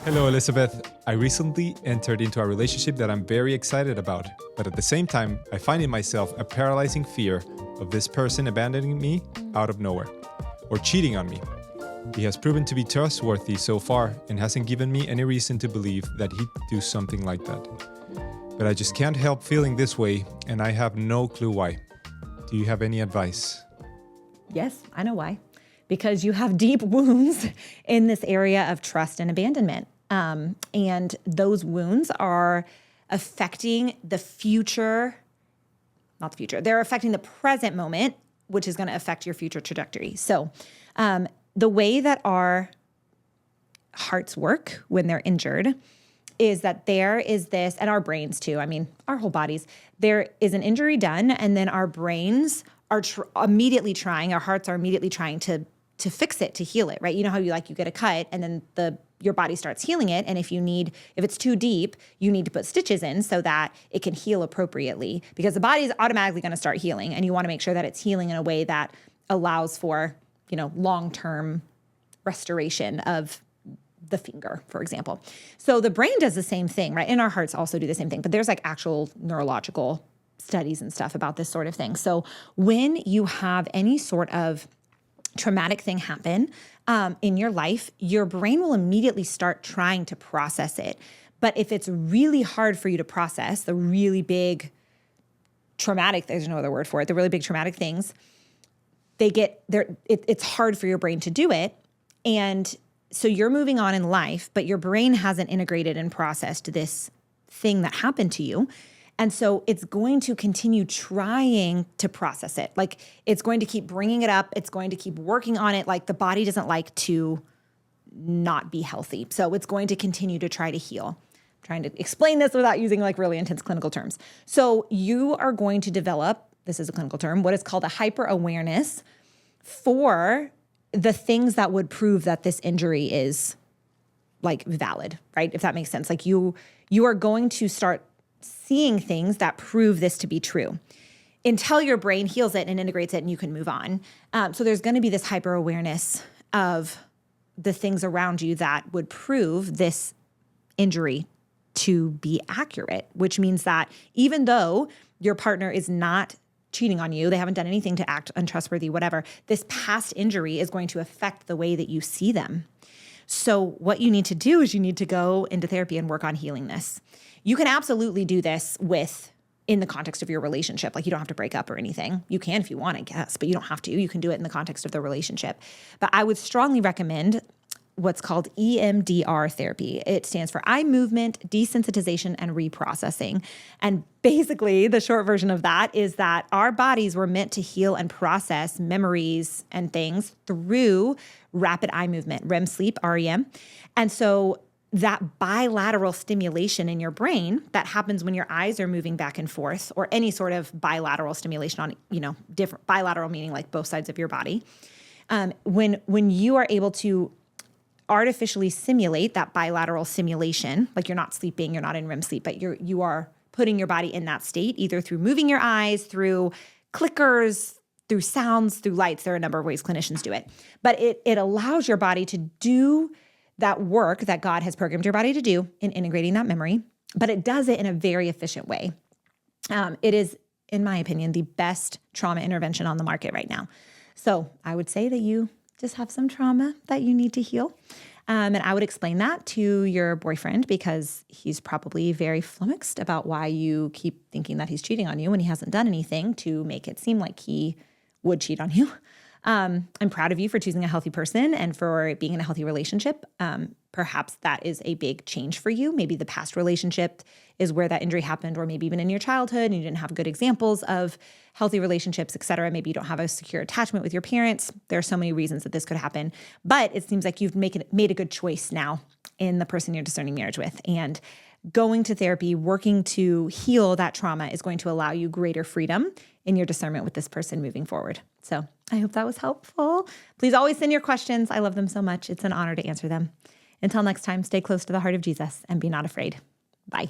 Hello, Elizabeth. I recently entered into a relationship that I'm very excited about, but at the same time, I find in myself a paralyzing fear of this person abandoning me out of nowhere or cheating on me. He has proven to be trustworthy so far and hasn't given me any reason to believe that he'd do something like that. But I just can't help feeling this way, and I have no clue why. Do you have any advice? Yes, I know why. Because you have deep wounds in this area of trust and abandonment. And those wounds are affecting the future, not the future, they're affecting the present moment, which is going to affect your future trajectory. So the way that our hearts work when they're injured is that there is this, and our brains too, I mean, our whole bodies, there is an injury done, and then our brains are immediately trying, our hearts are immediately trying to fix it, to heal it, right? You know how you get a cut and then your body starts healing it. And if it's too deep, you need to put stitches in so that it can heal appropriately, because the body is automatically going to start healing, and you want to make sure that it's healing in a way that allows for, long-term restoration of the finger, for example. So the brain does the same thing, right? And our hearts also do the same thing, but there's actual neurological studies and stuff about this sort of thing. So when you have any sort of traumatic thing happen in your life, your brain will immediately start trying to process it. But if it's really hard for you to process the really big traumatic, there's no other word for it, the really big traumatic things, it's hard for your brain to do it. And so you're moving on in life, but your brain hasn't integrated and processed this thing that happened to you. And so it's going to continue trying to process it. It's going to keep bringing it up. It's going to keep working on it. The body doesn't like to not be healthy. So it's going to continue to try to heal. I'm trying to explain this without using really intense clinical terms. So you are going to develop, this is a clinical term, what is called a hyperawareness for the things that would prove that this injury is valid, right? If that makes sense. You are going to start seeing things that prove this to be true until your brain heals it and integrates it and you can move on. So there's going to be this hyper awareness of the things around you that would prove this injury to be accurate, which means that even though your partner is not cheating on you, they haven't done anything to act untrustworthy, whatever, this past injury is going to affect the way that you see them. So what you need to do is you need to go into therapy and work on healing this. You can absolutely do this in the context of your relationship. You don't have to break up or anything. You can if you want, I guess, but you don't have to. You can do it in the context of the relationship. But I would strongly recommend what's called EMDR therapy. It stands for eye movement, desensitization, and reprocessing. And basically, the short version of that is that our bodies were meant to heal and process memories and things through rapid eye movement, REM sleep, REM. And so that bilateral stimulation in your brain that happens when your eyes are moving back and forth, or any sort of bilateral stimulation on, different bilateral meaning both sides of your body. When you are able to artificially simulate that bilateral simulation, you're not sleeping, you're not in REM sleep, but you are putting your body in that state, either through moving your eyes, through clickers, through sounds, through lights. There are a number of ways clinicians do it. But it allows your body to do that work that God has programmed your body to do in integrating that memory, but it does it in a very efficient way. It is, in my opinion, the best trauma intervention on the market right now. So I would say that you just have some trauma that you need to heal. And I would explain that to your boyfriend, because he's probably very flummoxed about why you keep thinking that he's cheating on you when he hasn't done anything to make it seem like he would cheat on you. I'm proud of you for choosing a healthy person and for being in a healthy relationship. Perhaps that is a big change for you. Maybe the past relationship is where that injury happened, or maybe even in your childhood and you didn't have good examples of healthy relationships, et cetera. Maybe you don't have a secure attachment with your parents. There are so many reasons that this could happen, but it seems like you've made a good choice now in the person you're discerning marriage with. And going to therapy, working to heal that trauma is going to allow you greater freedom in your discernment with this person moving forward. So I hope that was helpful. Please always send your questions. I love them so much. It's an honor to answer them. Until next time, stay close to the heart of Jesus and be not afraid. Bye.